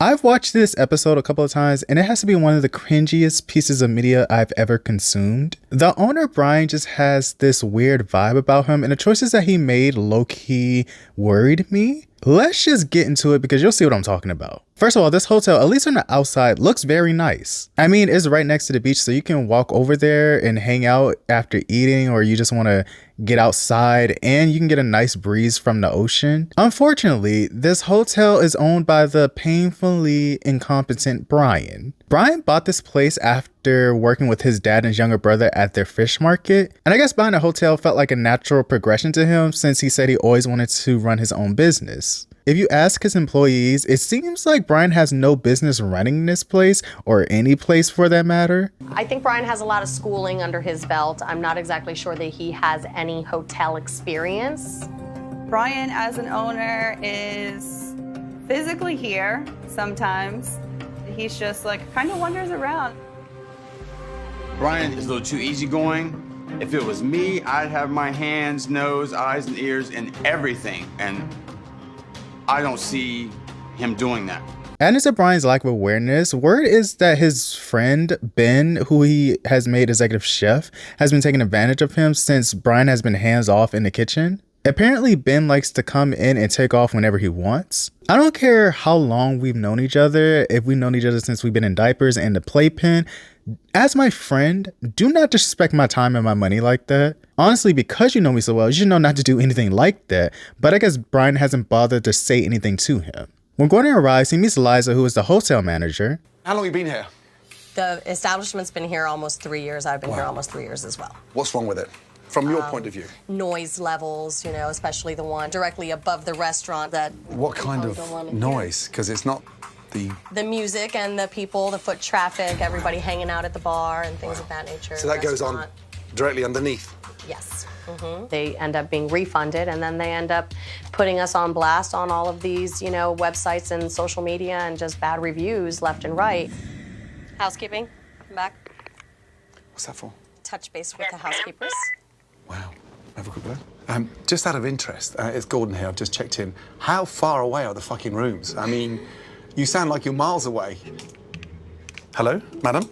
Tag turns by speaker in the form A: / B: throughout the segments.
A: I've watched this episode a couple of times and it has to be one of the cringiest pieces of media I've ever consumed. The owner, Brian, just has this weird vibe about him and the choices that he made low-key worried me. Let's just get into it because you'll see what I'm talking about. First of all, this hotel, at least on the outside, looks very nice. I mean, it's right next to the beach, so you can walk over there and hang out after eating, or you just want to get outside and you can get a nice breeze from the ocean. Unfortunately, this hotel is owned by the painfully incompetent Brian. Brian bought this place after working with his dad and his younger brother at their fish market. And I guess buying a hotel felt like a natural progression to him since he said he always wanted to run his own business. If you ask his employees, it seems like Brian has no business running this place or any place for that matter.
B: I think Brian has a lot of schooling under his belt. I'm not exactly sure that he has any hotel experience.
C: Brian, as an owner, is physically here sometimes. He's just like kind of wanders around.
D: Brian is a little too easygoing. If it was me, I'd have my hands, nose, eyes, and ears in everything. And I don't see him doing that.
A: Adding to Brian's lack of awareness, word is that his friend Ben, who he has made executive chef, has been taking advantage of him since Brian has been hands off in the kitchen. Apparently, Ben likes to come in and take off whenever he wants. I don't care how long we've known each other, if we've known each other since we've been in diapers and the playpen. As my friend, do not disrespect my time and my money like that. Honestly, because you know me so well, you should know not to do anything like that. But I guess Brian hasn't bothered to say anything to him. When Gordon arrives, he meets Eliza, who is the hotel manager.
E: How long have you been here?
B: The establishment's been here almost 3 years. I've been here almost 3 years as well.
E: What's wrong with it? From your point of view?
B: Noise levels, you know, especially the one directly above the restaurant that...
E: What kind of noise? Because it's not the...
B: The music and the people, the foot traffic, everybody hanging out at the bar and things of that nature.
E: So that goes on directly underneath?
B: Yes. They end up being refunded and then they end up putting us on blast on all of these, you know, websites and social media and just bad reviews left and right. Housekeeping, come back.
E: What's that for?
B: Touch base with the housekeepers.
E: Wow. Have a quick look. Just out of interest, it's Gordon here, I've just checked in. How far away are the fucking rooms? I mean, you sound like you're miles away. Hello, madam?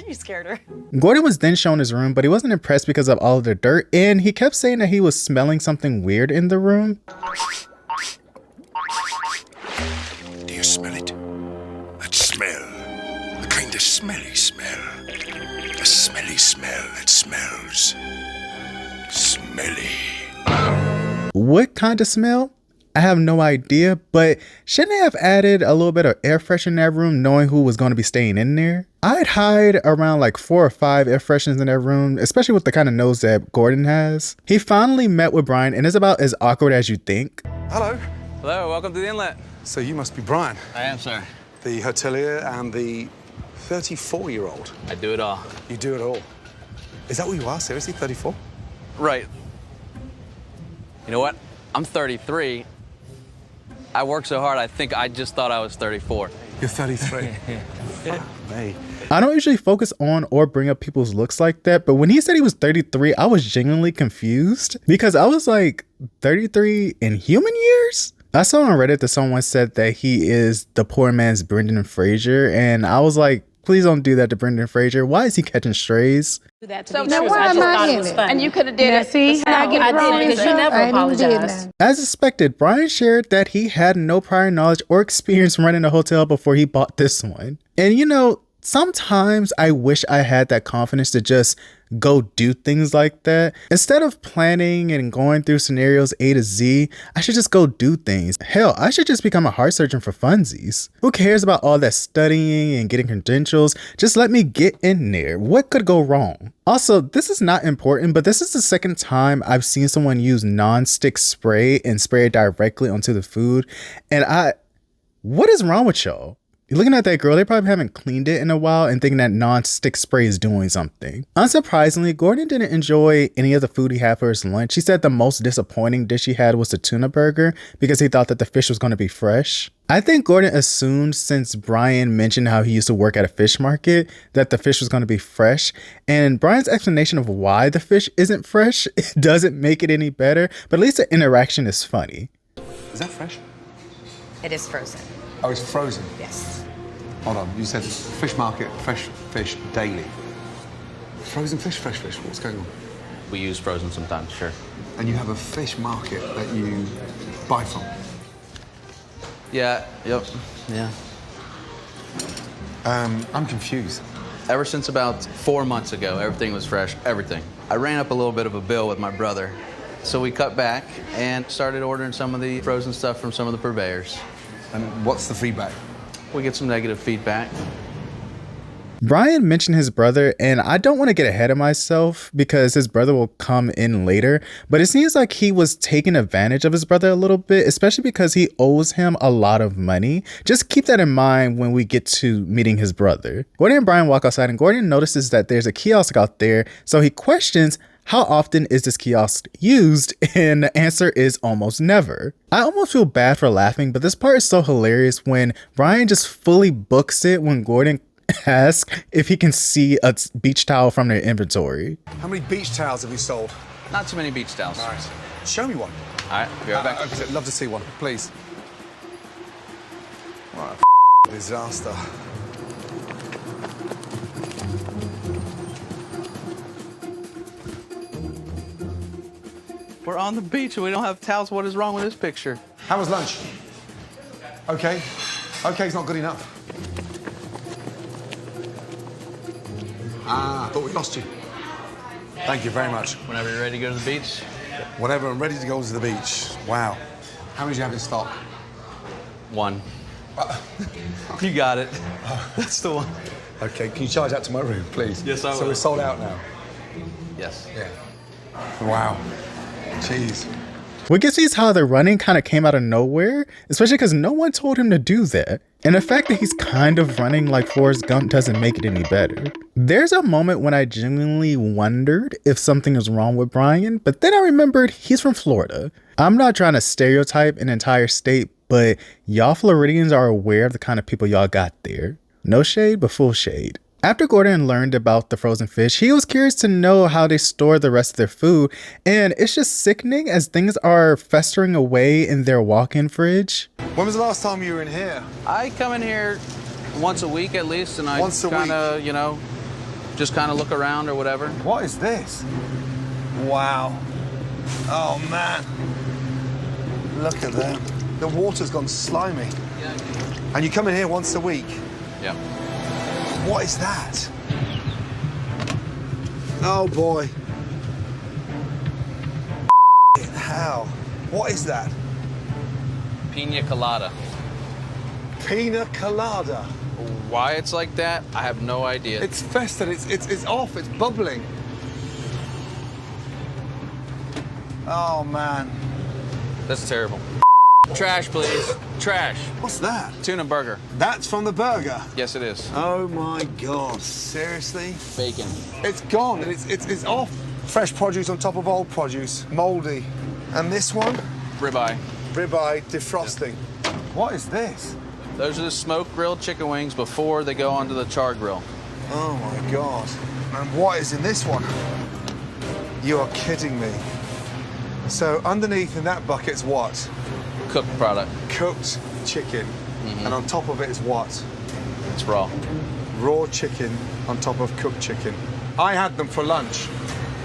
B: You scared her.
A: Gordon was then shown his room, but he wasn't impressed because of all of the dirt, and he kept saying that he was smelling something weird in the room.
F: Do you smell it? That smell. The kind of smelly smell. A smelly smell that smells smelly.
A: What kind of smell? I have no idea, but shouldn't they have added a little bit of air freshener in that room knowing who was going to be staying in there? I'd hide around like 4 or 5 air fresheners in that room, especially with the kind of nose that Gordon has. He finally met with Brian and it's about as awkward as you think.
E: Hello.
G: Hello, welcome to the inlet.
E: So you must be Brian.
G: I am, sir.
E: The hotelier and the 34-year-old.
G: I do it all.
E: You do it all. Is that what you are? Seriously, 34?
G: Right. You know what? I'm 33. I work so hard, I think I just thought I was 34.
E: You're 33. Hey.
A: I don't usually focus on or bring up people's looks like that, but when he said he was 33, I was genuinely confused because I was like, 33 in human years? I saw on Reddit that someone said that he is the poor man's Brendan Fraser, and I was like, please don't do that to Brendan Fraser. Why is he catching strays?
H: So now why am I in it? And you could have did it.
I: See, I get wrong because you never apologized.
A: As expected, Brian shared that he had no prior knowledge or experience running a hotel before he bought this one. And you know, sometimes I wish I had that confidence to just go do things like that. Instead of planning and going through scenarios A to Z, I should just go do things. Hell, I should just become a heart surgeon for funsies. Who cares about all that studying and getting credentials? Just let me get in there. What could go wrong? Also, this is not important, but this is the second time I've seen someone use non-stick spray and spray it directly onto the food. And what is wrong with y'all? Looking at that girl, they probably haven't cleaned it in a while and thinking that non-stick spray is doing something. Unsurprisingly, Gordon didn't enjoy any of the food he had for his lunch. He said the most disappointing dish he had was the tuna burger because he thought that the fish was going to be fresh. I think Gordon assumed, since Brian mentioned how he used to work at a fish market, that the fish was going to be fresh. And Brian's explanation of why the fish isn't fresh, it doesn't make it any better, but at least the interaction is funny.
E: Is that fresh?
J: It is frozen.
E: Oh, it's frozen?
J: Yes.
E: Hold on, you said fish market, fresh fish daily. Frozen fish, fresh fish, what's going on?
G: We use frozen sometimes, sure.
E: And you have a fish market that you buy from?
G: Yeah, yep, yeah.
E: I'm confused.
G: Ever since about 4 months ago, everything was fresh, everything. I ran up a little bit of a bill with my brother, so we cut back and started ordering some of the frozen stuff from some of the purveyors.
E: And what's the feedback?
G: We get some negative feedback.
A: Brian mentioned his brother, and I don't want to get ahead of myself because his brother will come in later, but it seems like he was taking advantage of his brother a little bit, especially because he owes him a lot of money. Just keep that in mind when we get to meeting his brother. Gordon and Brian walk outside, and Gordon notices that there's a kiosk out there, so he questions, how often is this kiosk used? And the answer is almost never. I almost feel bad for laughing, but this part is so hilarious when Brian just fully books it when Gordon asks if he can see a beach towel from their inventory.
E: How many beach towels have you sold?
G: Not too many beach towels.
E: All right. Show me one.
G: All right, be right back.
E: I'd love to see one, please. What a disaster.
G: We're on the beach and we don't have towels. What is wrong with this picture?
E: How was lunch? Okay. Okay, it's not good enough. Ah, I thought we lost you. Thank you very much.
G: Whenever you're ready to go to the beach.
E: Whenever I'm ready to go to the beach. Wow. How many do you have in stock?
G: One. You got it. That's the one.
E: Okay, can you charge that to my room, please?
G: Yes, I will.
E: So we're sold out now?
G: Yes.
E: Yeah. Wow. Jeez.
A: What gets me is how the running kind of came out of nowhere, especially because no one told him to do that. And the fact that he's kind of running like Forrest Gump doesn't make it any better. There's a moment when I genuinely wondered if something was wrong with Brian, but then I remembered he's from Florida. I'm not trying to stereotype an entire state, but y'all Floridians are aware of the kind of people y'all got there. No shade, but full shade. After Gordon learned about the frozen fish, he was curious to know how they store the rest of their food, and it's just sickening as things are festering away in their walk-in fridge.
E: When was the last time you were in here?
G: I come in here once a week at least, and I kind of, you know, just kind of look around or whatever.
E: What is this? Wow. Oh, man. Look at that. The water's gone slimy.
G: Yeah.
E: And you come in here once a week?
G: Yeah.
E: What is that? Oh, boy. How? What is that?
G: Pina colada.
E: Pina colada.
G: Why it's like that, I have no idea.
E: It's festered, it's off, it's bubbling. Oh, man.
G: That's terrible. Trash, please. Trash.
E: What's that?
G: Tuna burger.
E: That's from the burger?
G: Yes, it is.
E: Oh, my God. Seriously?
G: Bacon.
E: It's gone, and it's off. Fresh produce on top of old produce, mouldy. And this one?
G: Ribeye.
E: Ribeye defrosting. What is this?
G: Those are the smoked grilled chicken wings before they go onto the char grill.
E: Oh, my God. And what is in this one? You are kidding me. So underneath in that bucket's what?
G: Cooked product.
E: Cooked chicken. Mm-hmm. And on top of it is what?
G: It's raw.
E: Raw chicken on top of cooked chicken. I had them for lunch.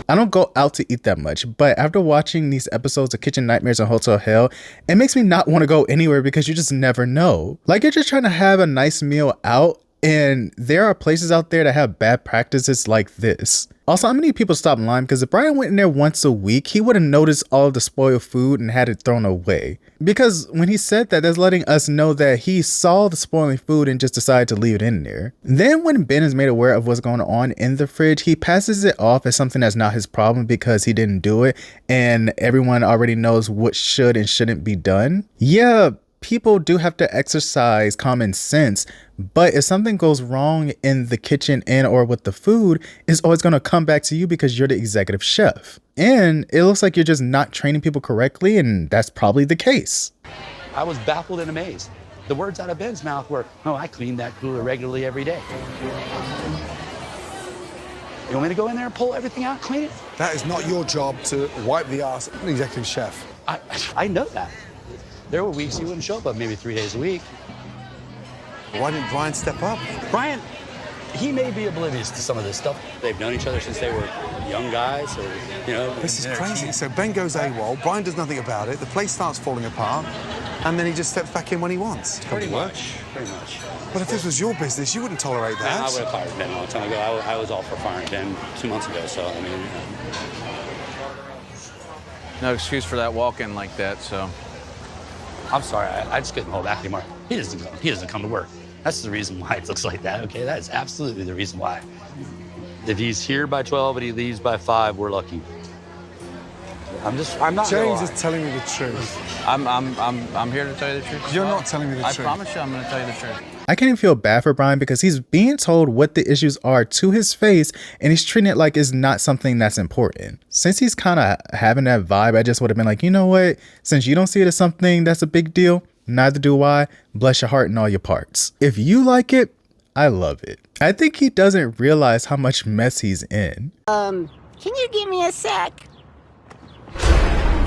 A: I don't go out to eat that much, but after watching these episodes of Kitchen Nightmares and Hotel Hell, it makes me not want to go anywhere because you just never know. Like, you're just trying to have a nice meal out, and there are places out there that have bad practices like this. Also, how many people stop lying? Because if Brian went in there once a week, he would have noticed all of the spoiled food and had it thrown away. Because when he said that, that's letting us know that he saw the spoiling food and just decided to leave it in there. Then when Ben is made aware of what's going on in the fridge, he passes it off as something that's not his problem because he didn't do it and everyone already knows what should and shouldn't be done. Yeah, people do have to exercise common sense, but if something goes wrong in the kitchen and or with the food, it's always going to come back to you because you're the executive chef. And it looks like you're just not training people correctly, and that's probably the case.
K: I was baffled and amazed. The words out of Ben's mouth were, "Oh, I clean that cooler regularly every day." You want me to go in there and pull everything out, clean it?
E: That is not your job to wipe the ass of an executive chef.
K: I know that. There were weeks he wouldn't show up maybe 3 days a week.
E: Why didn't Brian step up?
K: Brian, he may be oblivious to some of this stuff. They've known each other since they were young guys, or, you know.
E: This is crazy. So Ben goes AWOL, Brian does nothing about it, the place starts falling apart, and then he just steps back in when he wants.
K: Pretty much.
E: But if this was your business, you wouldn't tolerate that.
K: I would have fired Ben a long time ago. I was all for firing Ben 2 months ago, so, I mean.
G: No excuse for that walk-in like that, so.
K: I'm sorry, I just couldn't hold back anymore. He doesn't come to work. That's the reason why it looks like that, okay? That is absolutely the reason why. If he's here by 12 and he leaves by 5, we're lucky. I'm not.
E: James is telling me the truth.
G: I'm here to tell you the truth.
E: You're not telling me the truth.
G: I promise you I'm going to tell you the truth.
A: I can't even feel bad for Brian because he's being told what the issues are to his face and he's treating it like it's not something that's important. Since he's kind of having that vibe, I just would have been like, you know what? Since you don't see it as something that's a big deal, neither do I. Bless your heart and all your parts. If you like it, I love it. I think he doesn't realize how much mess he's in.
J: Can you give me a sec?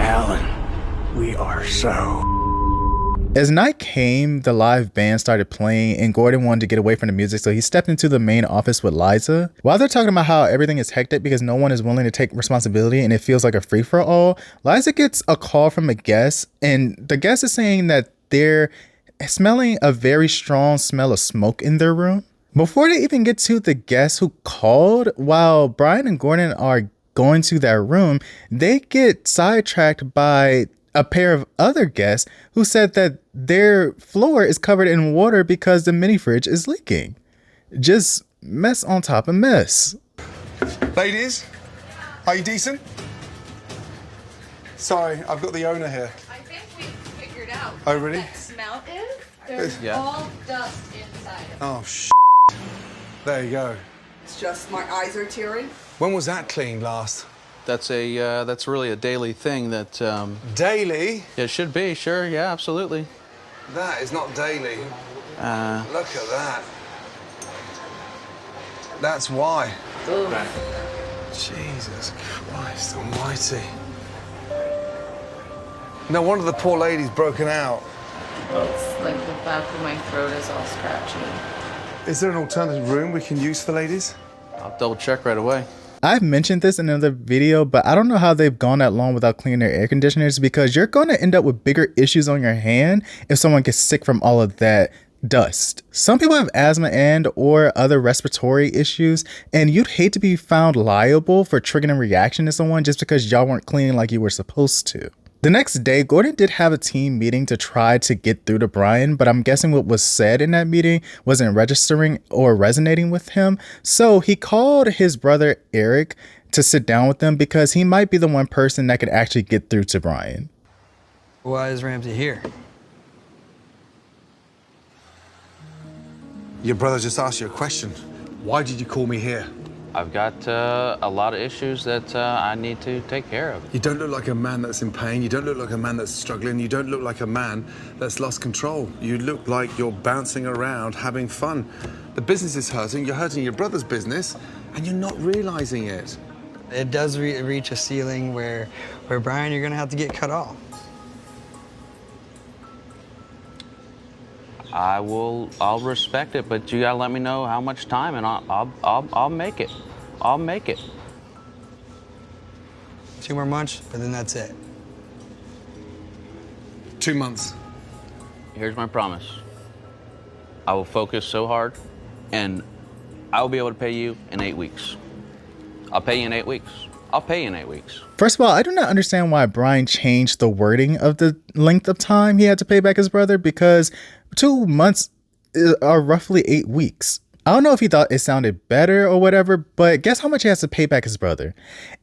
F: Alan, we are so...
A: As night came, the live band started playing and Gordon wanted to get away from the music, so he stepped into the main office with Liza. While they're talking about how everything is hectic because no one is willing to take responsibility and it feels like a free-for-all, Liza gets a call from a guest and the guest is saying that they're smelling a very strong smell of smoke in their room. Before they even get to the guest who called, while Brian and Gordon are going to that room, they get sidetracked by a pair of other guests who said that their floor is covered in water because the mini fridge is leaking. Just mess on top of mess.
E: Ladies, are you decent? Sorry, I've got the owner here.
H: I think we figured out
E: Oh, really?
H: what that smell is. There's all dust inside of it.
E: Oh, There you go.
L: It's just my eyes are tearing.
E: When was that cleaned last?
G: That's really a daily thing that...
E: Daily?
G: It should be, sure, yeah, absolutely.
E: That is not daily. Look at that. That's why. Jesus Christ almighty. No wonder the poor lady's broken out.
H: It's like the back of my throat is all scratchy.
E: Is there an alternative room we can use for the ladies?
G: I'll double check right away.
A: I've mentioned this in another video, but I don't know how they've gone that long without cleaning their air conditioners because you're going to end up with bigger issues on your hand if someone gets sick from all of that dust. Some people have asthma and or other respiratory issues, and you'd hate to be found liable for triggering a reaction to someone just because y'all weren't cleaning like you were supposed to. The next day, Gordon did have a team meeting to try to get through to Brian, but I'm guessing what was said in that meeting wasn't registering or resonating with him. So he called his brother Eric to sit down with them because he might be the one person that could actually get through to Brian.
M: Why is Ramsey here?
E: Your brother just asked you a question. Why did you call me here?
G: I've got a lot of issues that I need to take care of.
E: You don't look like a man that's in pain. You don't look like a man that's struggling. You don't look like a man that's lost control. You look like you're bouncing around, having fun. The business is hurting. You're hurting your brother's business, and you're not realizing it.
M: It does reach a ceiling where Brian, you're gonna have to get cut off.
G: I'll respect it, but you gotta let me know how much time, and I'll make it. I'll make it.
M: 2 more months, but then that's it.
E: 2 months.
G: Here's my promise. I will focus so hard, and I will be able to pay you in 8 weeks. I'll pay you in 8 weeks. I'll pay you in 8 weeks.
A: First of all, I do not understand why Brian changed the wording of the length of time he had to pay back his brother because 2 months are roughly 8 weeks. I don't know if he thought it sounded better or whatever, but guess how much he has to pay back his brother?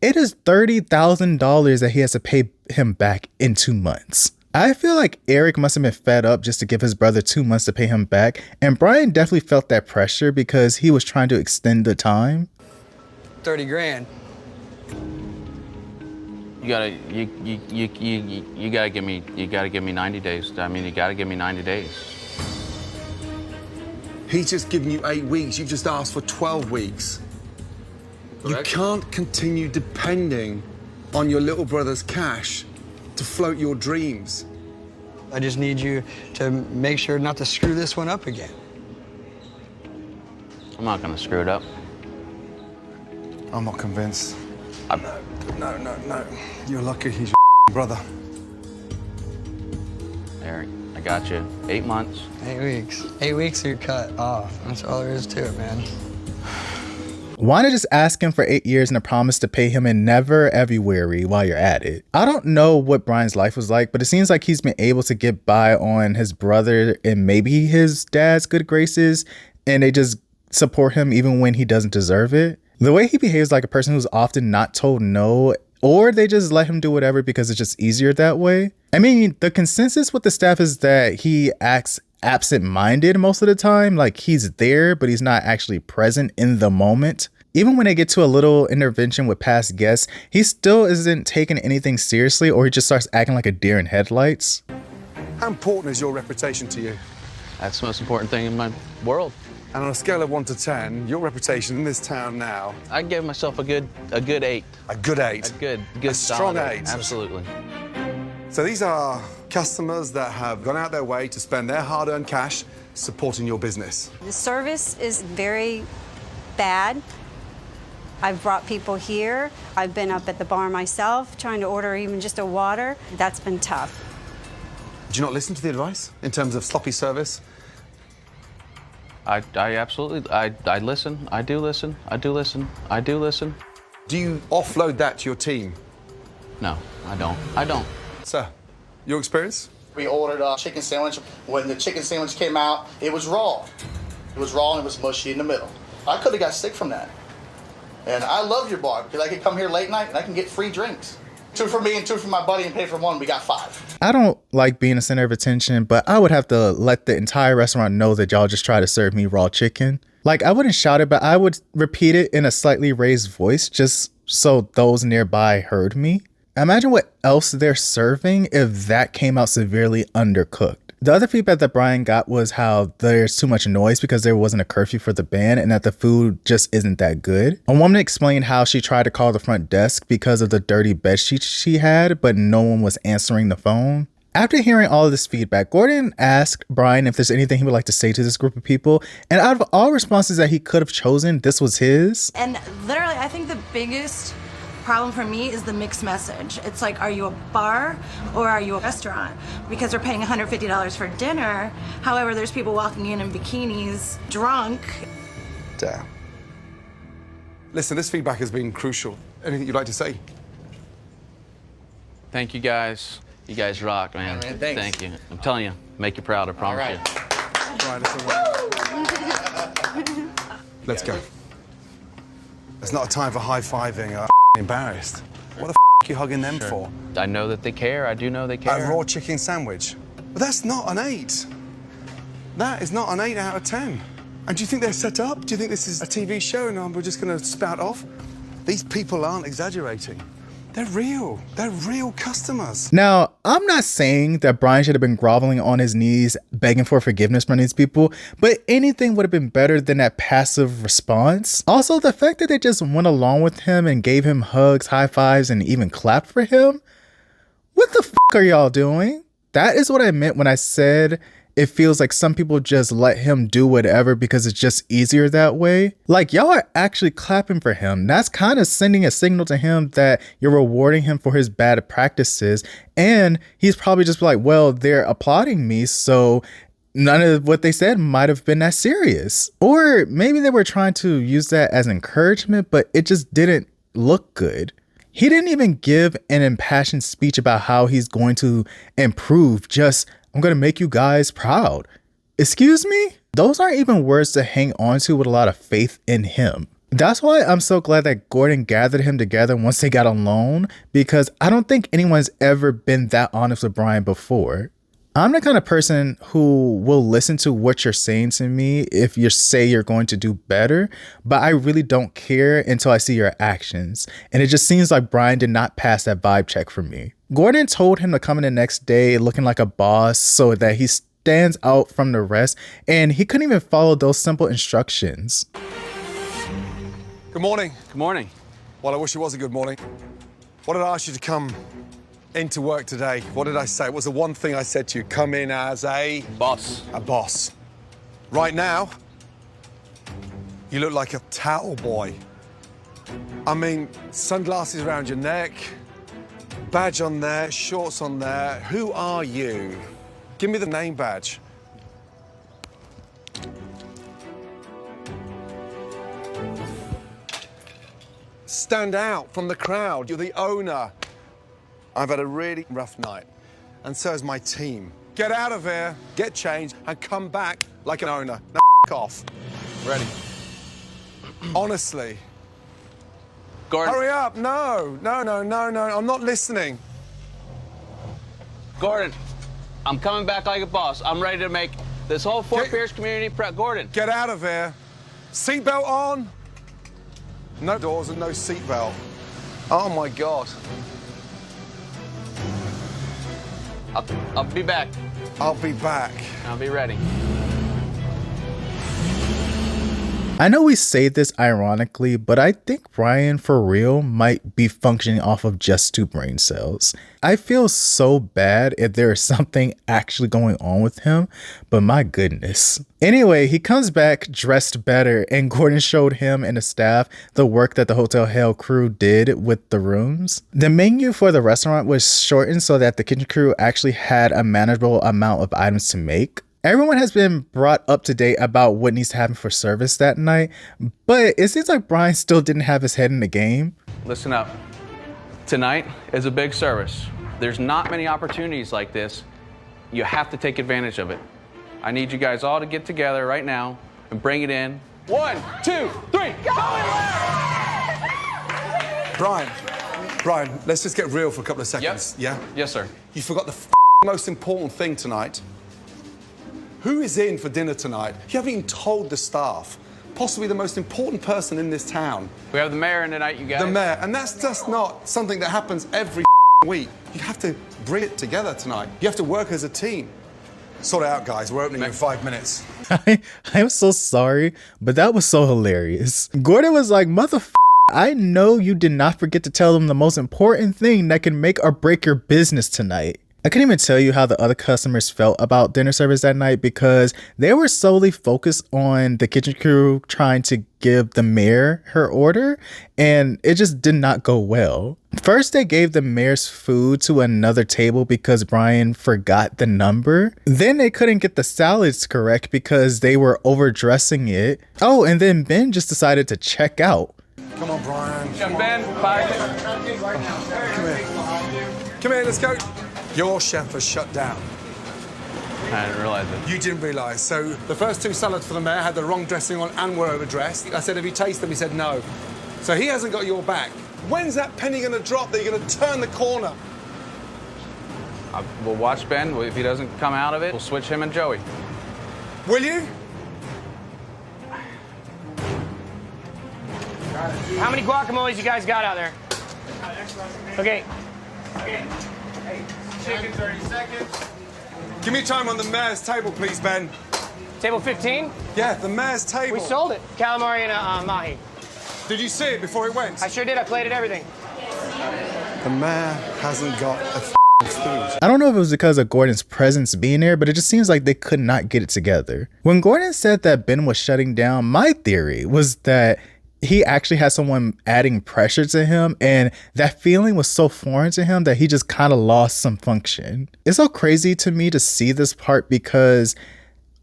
A: It is $30,000 that he has to pay him back in 2 months. I feel like Eric must have been fed up just to give his brother 2 months to pay him back, and Brian definitely felt that pressure because he was trying to extend the time.
M: 30 grand.
G: You gotta give me 90 days. I mean, you gotta give me 90 days.
E: He's just given you 8 weeks. You just asked for 12 weeks. Correct. You can't continue depending on your little brother's cash to float your dreams.
M: I just need you to make sure not to screw this one up again.
G: I'm not gonna screw it up.
E: I'm not convinced. No. You're lucky he's your brother.
G: Eric, I got you. 8 months.
M: 8 weeks. 8 weeks or you're cut off. That's all there is to it, man.
A: Why not just ask him for 8 years and a promise to pay him in never February while you're at it? I don't know what Brian's life was like, but it seems like he's been able to get by on his brother and maybe his dad's good graces, and they just support him even when he doesn't deserve it. The way he behaves like a person who's often not told no, or they just let him do whatever because it's just easier that way. I mean, the consensus with the staff is that he acts absent-minded most of the time. Like, he's there, but he's not actually present in the moment. Even when they get to a little intervention with past guests, he still isn't taking anything seriously, or he just starts acting like a deer in headlights.
E: How important is your reputation to you?
G: That's the most important thing in my world.
E: And on a scale of 1 to 10, your reputation in this town now?
G: I'd give myself a good 8.
E: A good 8?
G: A good
E: a strong 8.
G: Absolutely.
E: So these are customers that have gone out their way to spend their hard-earned cash supporting your business.
N: The service is very bad. I've brought people here. I've been up at the bar myself trying to order even just a water. That's been tough.
E: Do you not listen to the advice in terms of sloppy service?
G: I absolutely, I listen. I do listen.
E: Do you offload that to your team?
G: No, I don't.
E: Sir, your experience?
O: We ordered a chicken sandwich. When the chicken sandwich came out, it was raw. It was raw and it was mushy in the middle. I could have got sick from that. And I love your bar because I could come here late night and I can get free drinks. 2 for me and 2 for my buddy and pay for 1. We got 5.
A: I don't like being a center of attention, but I would have to let the entire restaurant know that y'all just try to serve me raw chicken. Like, I wouldn't shout it, but I would repeat it in a slightly raised voice just so those nearby heard me. Imagine what else they're serving if that came out severely undercooked. The other feedback that Brian got was how there's too much noise because there wasn't a curfew for the band and that the food just isn't that good. A woman explained how she tried to call the front desk because of the dirty bed sheets she had, but no one was answering the phone. After hearing all of this feedback, Gordon asked Brian if there's anything he would like to say to this group of people. And out of all responses that he could have chosen, this was his.
P: And literally, I think the biggest problem for me is the mixed message. It's like, are you a bar or are you a restaurant? Because we're paying $150 for dinner. However, there's people walking in bikinis, drunk.
E: Damn. Listen, this feedback has been crucial. Anything you'd like to say?
G: Thank you, guys. You guys rock, man.
O: Right, thanks.
G: Thank you. I'm telling you, make you proud, I promise you.
E: Let's go. It's not a time for high-fiving. I'm embarrassed. What the are you hugging them for?
G: I know that they care. I do know they care.
E: A raw chicken sandwich. But that's not an 8. That is not an 8 out of 10. And do you think they're set up? Do you think this is a TV show and we're just going to spout off? These people aren't exaggerating. They're real. They're real customers.
A: Now, I'm not saying that Brian should have been groveling on his knees, begging for forgiveness from these people, but anything would have been better than that passive response. Also, the fact that they just went along with him and gave him hugs, high fives, and even clapped for him. What the fuck are y'all doing? That is what I meant when I said it feels like some people just let him do whatever because it's just easier that way. Like, y'all are actually clapping for him. That's kind of sending a signal to him that you're rewarding him for his bad practices. And he's probably just like, well, they're applauding me, so none of what they said might have been that serious. Or maybe they were trying to use that as encouragement, but it just didn't look good. He didn't even give an impassioned speech about how he's going to improve, just, I'm going to make you guys proud. Excuse me? Those aren't even words to hang on to with a lot of faith in him. That's why I'm so glad that Gordon gathered him together once they got alone, because I don't think anyone's ever been that honest with Brian before. I'm the kind of person who will listen to what you're saying to me if you say you're going to do better, but I really don't care until I see your actions. And it just seems like Brian did not pass that vibe check for me. Gordon told him to come in the next day looking like a boss so that he stands out from the rest, and he couldn't even follow those simple instructions.
E: Good morning.
G: Good morning.
E: Well, I wish it was a good morning. What did I ask you to come into work today, what did I say? What was the one thing I said to you? Come in as a...
G: Boss.
E: A boss. Right now, you look like a towel boy. I mean, sunglasses around your neck, badge on there, shorts on there. Who are you? Give me the name badge. Stand out from the crowd. You're the owner. I've had a really rough night, and so has my team. Get out of here, get changed, and come back like an owner. Now, off.
G: Ready.
E: Honestly.
G: Gordon.
E: Hurry up. No. I'm not listening.
G: Gordon, I'm coming back like a boss. I'm ready to make this whole Fort Pierce community proud. Gordon.
E: Get out of here. Seatbelt on. No doors and no seatbelt. Oh, my God.
G: I'll be back.
E: I'll be back.
G: I'll be ready.
A: I know we say this ironically, but I think Brian for real might be functioning off of just 2 brain cells. I feel so bad if there is something actually going on with him, but my goodness. Anyway, he comes back dressed better, and Gordon showed him and the staff the work that the Hotel Hell crew did with the rooms. The menu for the restaurant was shortened so that the kitchen crew actually had a manageable amount of items to make. Everyone has been brought up to date about what needs to happen for service that night, but it seems like Brian still didn't have his head in the game.
G: Listen up. Tonight is a big service. There's not many opportunities like this. You have to take advantage of it. I need you guys all to get together right now and bring it in. 1, 2, 3, go!
E: Brian, let's just get real for a couple of seconds.
G: Yep.
E: Yeah?
G: Yes, sir.
E: You forgot the most important thing tonight. Who is in for dinner tonight? You haven't even told the staff. Possibly the most important person in this town.
G: We have the mayor in tonight, you guys.
E: The mayor, and that's just not something that happens every week. You have to bring it together tonight. You have to work as a team. Sort it out, guys. We're opening in 5 minutes.
A: I'm so sorry, but that was so hilarious. Gordon was like, I know you did not forget to tell them the most important thing that can make or break your business tonight. I couldn't even tell you how the other customers felt about dinner service that night because they were solely focused on the kitchen crew trying to give the mayor her order, and it just did not go well. First, they gave the mayor's food to another table because Brian forgot the number. Then they couldn't get the salads correct because they were overdressing it. Oh, and then Ben just decided to check out.
E: Come on, Brian.
G: Come Ben, bye.
E: Come here, let's go. Your chef has shut down.
G: I didn't realize it.
E: You didn't realise. So the first 2 salads for the mayor had the wrong dressing on and were overdressed. I said, have you tasted them? He said no. So he hasn't got your back. When's that penny going to drop that you're going to turn the corner?
G: We'll watch Ben. If he doesn't come out of it, we'll switch him and Joey.
E: Will you?
Q: How many guacamoles you guys got out there? Okay.
E: Chicken, 30 seconds. Give me time on the mayor's table, please, Ben.
Q: Table 15?
E: Yeah, the mayor's table.
Q: We sold it. Calamari and mahi.
E: Did you see it before it went?
Q: I sure did. I plated everything.
E: The mayor hasn't got a food.
A: I don't know if it was because of Gordon's presence being there, but it just seems like they could not get it together. When Gordon said that Ben was shutting down, my theory was that he actually had someone adding pressure to him, and that feeling was so foreign to him that he just kind of lost some function. It's so crazy to me to see this part because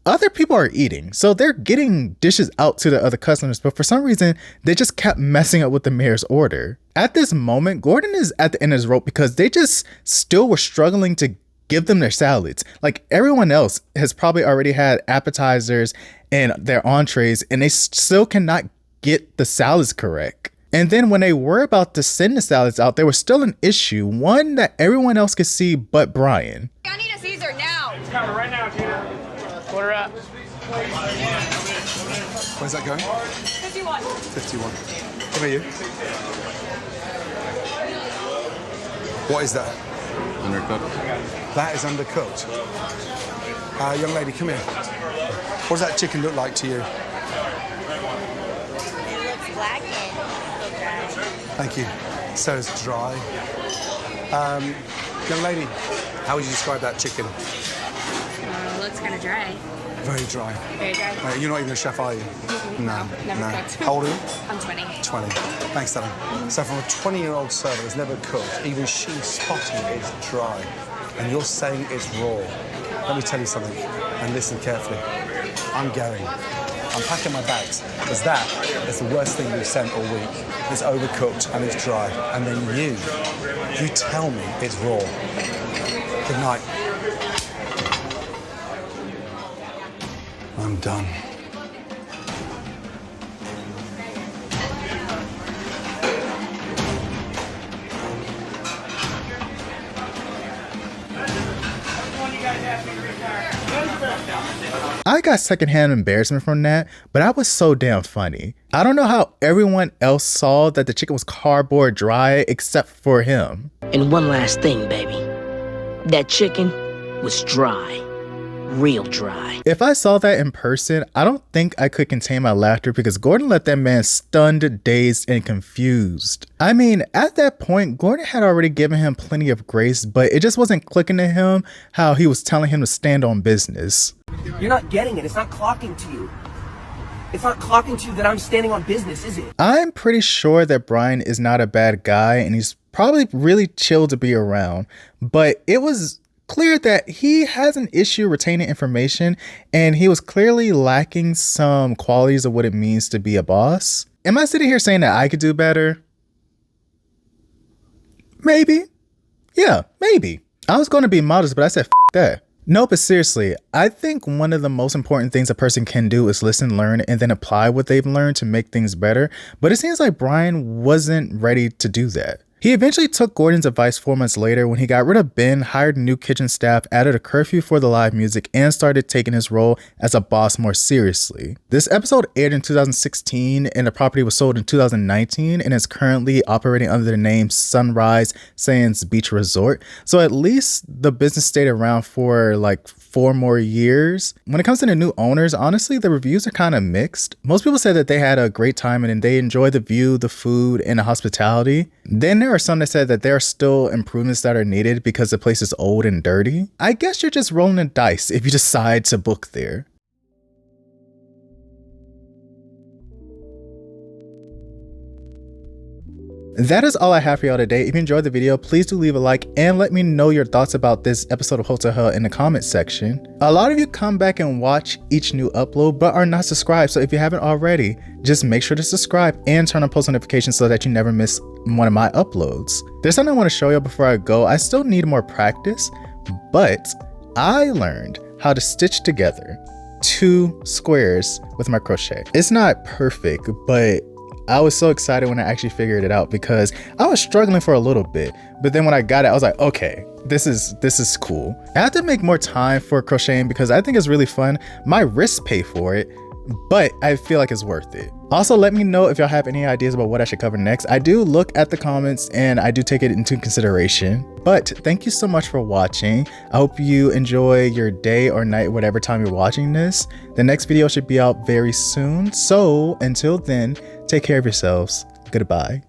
A: other people are eating, so they're getting dishes out to the other customers, but for some reason they just kept messing up with the mayor's order. At this moment, Gordon is at the end of his rope because they just still were struggling to give them their salads. Like everyone else has probably already had appetizers and their entrees, and they still cannot get the salads correct. And then when they were about to send the salads out, there was still an issue, one that everyone else could see but Brian.
H: I need a Caesar now.
Q: It's coming right now, Tina. Order up.
E: Where's that going?
H: 51.
E: 51. Come here, you. What is that?
G: Undercooked.
E: That is undercooked. Young lady, come here. What does that chicken look like to you? Thank you. So it's dry. Young lady, how would you describe that chicken?
H: Looks kind of dry.
E: Very dry.
H: Very dry.
E: You're not even a chef, are you? No.
H: Never cooked.
E: How old are you?
H: I'm 20.
E: 20. Thanks, darling. So from a 20-year-old server that's never cooked, even she spotted it's dry. And you're saying it's raw. Let me tell you something, and listen carefully. I'm going. I'm packing my bags, because that is the worst thing we've sent all week. It's overcooked and it's dry. And then you tell me it's raw. Good night. I'm done.
A: I got secondhand embarrassment from that, but that was so damn funny. I don't know how everyone else saw that the chicken was cardboard dry except for him.
J: And one last thing, baby. That chicken was dry. Real dry.
A: If I saw that in person, I don't think I could contain my laughter because Gordon left that man stunned, dazed, and confused. I mean, at that point, Gordon had already given him plenty of grace, but it just wasn't clicking to him how he was telling him to stand on business.
R: You're not getting it. It's not clocking to you. It's not clocking to you that I'm standing on business, is it?
A: I'm pretty sure that Brian is not a bad guy and he's probably really chill to be around, but it was clear that he has an issue retaining information and he was clearly lacking some qualities of what it means to be a boss. Am I sitting here saying that I could do better? Maybe. Yeah, maybe. I was going to be modest, but I said F that. No, but seriously, I think one of the most important things a person can do is listen, learn, and then apply what they've learned to make things better. But it seems like Brian wasn't ready to do that. He eventually took Gordon's advice 4 months later when he got rid of Ben, hired new kitchen staff, added a curfew for the live music, and started taking his role as a boss more seriously. This episode aired in 2016 and the property was sold in 2019 and is currently operating under the name Sunrise Sands Beach Resort. So at least the business stayed around for like 4 more years. When it comes to the new owners, honestly, the reviews are kind of mixed. Most people said that they had a great time and they enjoyed the view, the food, and the hospitality. Then there are some that said that there are still improvements that are needed because the place is old and dirty. I guess you're just rolling the dice if you decide to book there. That is all I have for y'all today. If you enjoyed the video, please do leave a like and let me know your thoughts about this episode of Hotel Hell in the comment section. A lot of you come back and watch each new upload but are not subscribed, so if you haven't already, just make sure to subscribe and turn on post notifications so that you never miss one of my uploads. There's something I want to show you before I go. I still need more practice, but I learned how to stitch together 2 squares with my crochet. It's not perfect, but I was so excited when I actually figured it out because I was struggling for a little bit, but then when I got it, I was like, okay, this is cool. I have to make more time for crocheting because I think it's really fun. My wrists pay for it, but I feel like it's worth it. Also, let me know if y'all have any ideas about what I should cover next. I do look at the comments and I do take it into consideration. But thank you so much for watching. I hope you enjoy your day or night, whatever time you're watching this. The next video should be out very soon. So until then, take care of yourselves. Goodbye.